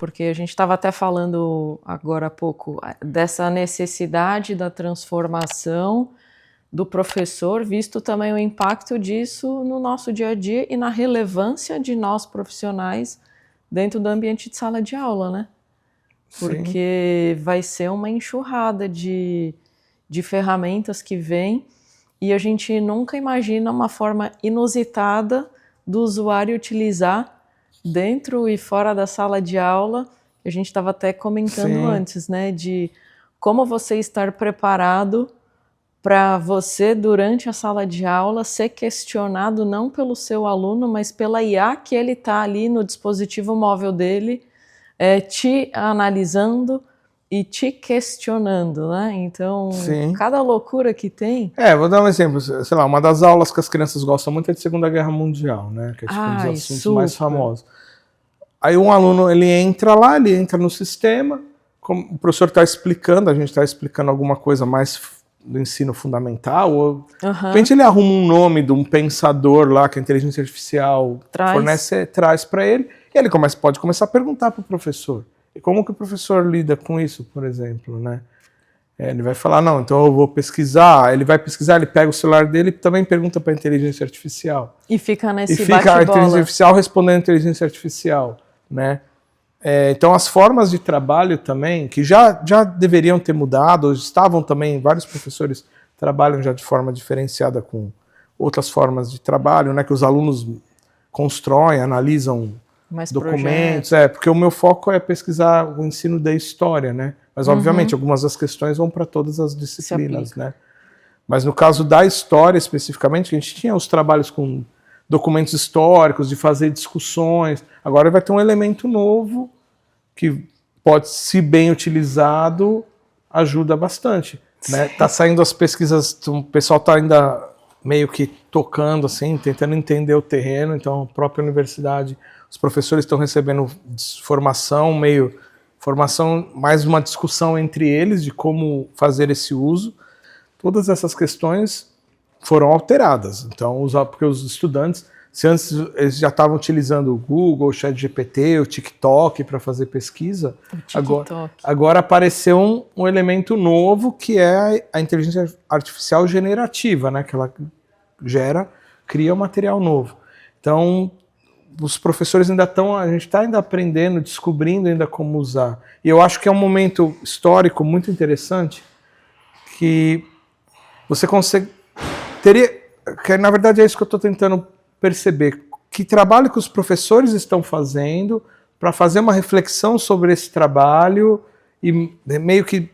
porque a gente estava até falando agora há pouco dessa necessidade da transformação do professor, visto também o impacto disso no nosso dia a dia e na relevância de nós profissionais dentro do ambiente de sala de aula, né? Porque vai ser uma enxurrada de ferramentas que vem e a gente nunca imagina uma forma inusitada do usuário utilizar dentro e fora da sala de aula. A gente estava até comentando antes, né, de como você estar preparado para você, durante a sala de aula, ser questionado não pelo seu aluno, mas pela IA que ele está ali no dispositivo móvel dele, te analisando e te questionando, né? Então, cada loucura que tem... Vou dar um exemplo. Sei lá, uma das aulas que as crianças gostam muito é de Segunda Guerra Mundial, né? Que é tipo um dos assuntos mais famosos. Aí um aluno, ele entra lá, ele entra no sistema, como o professor está explicando, a gente está explicando alguma coisa mais do ensino fundamental, ou de repente ele arruma um nome de um pensador lá que a inteligência artificial traz para ele, e ele pode começar a perguntar para o professor. E como que o professor lida com isso, por exemplo, né? Ele vai falar, não, então eu vou pesquisar, ele vai pesquisar, ele pega o celular dele e também pergunta para a inteligência artificial. E fica nesse bate-bola. E fica a inteligência artificial respondendo a inteligência artificial, né? Então as formas de trabalho também, que já deveriam ter mudado, estavam também, vários professores trabalham já de forma diferenciada com outras formas de trabalho, né, que os alunos constroem, analisam documentos, porque o meu foco é pesquisar o ensino da história, né, mas obviamente algumas das questões vão para todas as disciplinas, né, mas no caso da história especificamente, a gente tinha os trabalhos com documentos históricos, de fazer discussões, agora vai ter um elemento novo que pode, se bem utilizado, ajuda bastante. Né? Tá saindo as pesquisas, o pessoal está ainda meio que tocando, assim, tentando entender o terreno, então a própria universidade, os professores estão recebendo formação, mais uma discussão entre eles de como fazer esse uso. Todas essas questões foram alteradas, então, porque os estudantes, se antes eles já estavam utilizando o Google, o ChatGPT, o TikTok para fazer pesquisa, agora apareceu um elemento novo que é a inteligência artificial generativa, né? Que ela cria um material novo. Então, os professores ainda a gente está ainda aprendendo, descobrindo ainda como usar. E eu acho que é um momento histórico muito interessante que você que na verdade é isso que eu estou tentando perceber, que trabalho que os professores estão fazendo para fazer uma reflexão sobre esse trabalho e meio que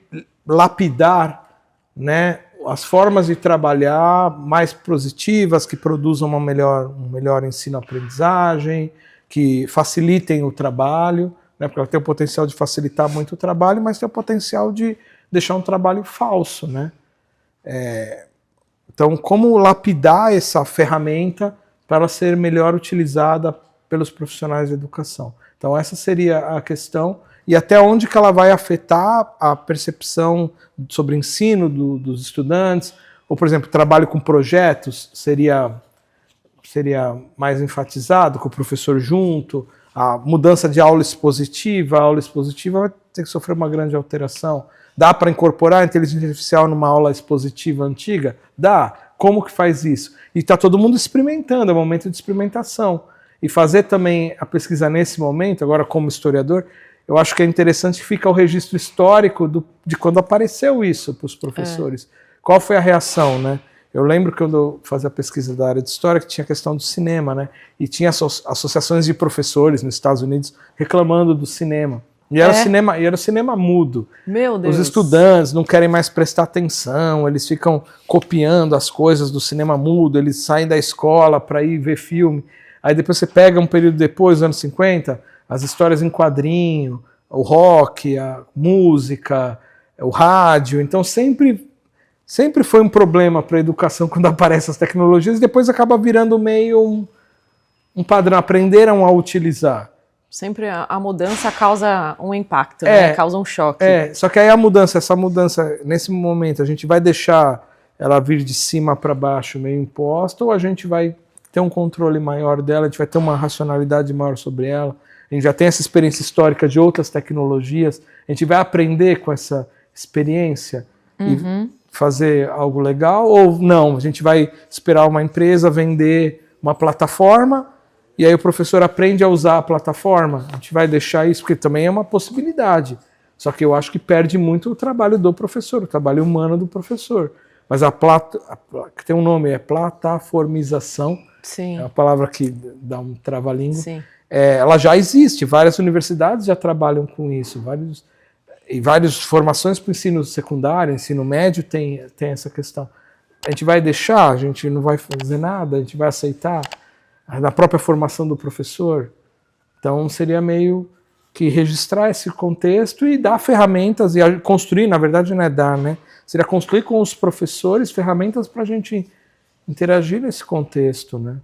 lapidar, né, as formas de trabalhar mais positivas, que produzam um melhor ensino-aprendizagem, que facilitem o trabalho, né, porque ela tem o potencial de facilitar muito o trabalho, mas tem o potencial de deixar um trabalho falso, né? Então, como lapidar essa ferramenta para ela ser melhor utilizada pelos profissionais de educação. Então essa seria a questão, e até onde que ela vai afetar a percepção sobre o ensino dos estudantes, ou por exemplo, trabalho com projetos seria mais enfatizado, com o professor junto, a mudança de aula expositiva vai ter que sofrer uma grande alteração. Dá para incorporar a inteligência artificial numa aula expositiva antiga? Dá. Como que faz isso? E está todo mundo experimentando, é um momento de experimentação. E fazer também a pesquisa nesse momento, agora como historiador, eu acho que é interessante que fica o registro histórico de quando apareceu isso para os professores. Qual foi a reação, né? Eu lembro que quando eu fazia a pesquisa da área de história, que tinha a questão do cinema, né? E tinha associações de professores nos Estados Unidos reclamando do cinema. E era o cinema mudo. Meu Deus. Os estudantes não querem mais prestar atenção, eles ficam copiando as coisas do cinema mudo, eles saem da escola para ir ver filme. Aí depois você pega um período depois, nos anos 50, as histórias em quadrinho, o rock, a música, o rádio. Então sempre foi um problema para a educação quando aparecem as tecnologias, e depois acaba virando meio um padrão, aprenderam a utilizar. Sempre a mudança causa um impacto, né? Causa um choque. Só que aí essa mudança, nesse momento, a gente vai deixar ela vir de cima para baixo meio imposta, ou a gente vai ter um controle maior dela, a gente vai ter uma racionalidade maior sobre ela, a gente já tem essa experiência histórica de outras tecnologias, a gente vai aprender com essa experiência e fazer algo legal, ou não, a gente vai esperar uma empresa vender uma plataforma e aí o professor aprende a usar a plataforma, a gente vai deixar isso, porque também é uma possibilidade, só que eu acho que perde muito o trabalho do professor, o trabalho humano do professor, mas que tem um nome, é plataformização. Sim. É uma palavra que dá um trava-língua. Ela já existe, várias universidades já trabalham com isso, várias formações para o ensino secundário, ensino médio tem essa questão. A gente vai deixar, a gente não vai fazer nada, a gente vai aceitar na própria formação do professor. Então seria meio que registrar esse contexto e dar ferramentas, e construir, na verdade não é dar, né? Seria construir com os professores ferramentas para a gente interagir nesse contexto, né?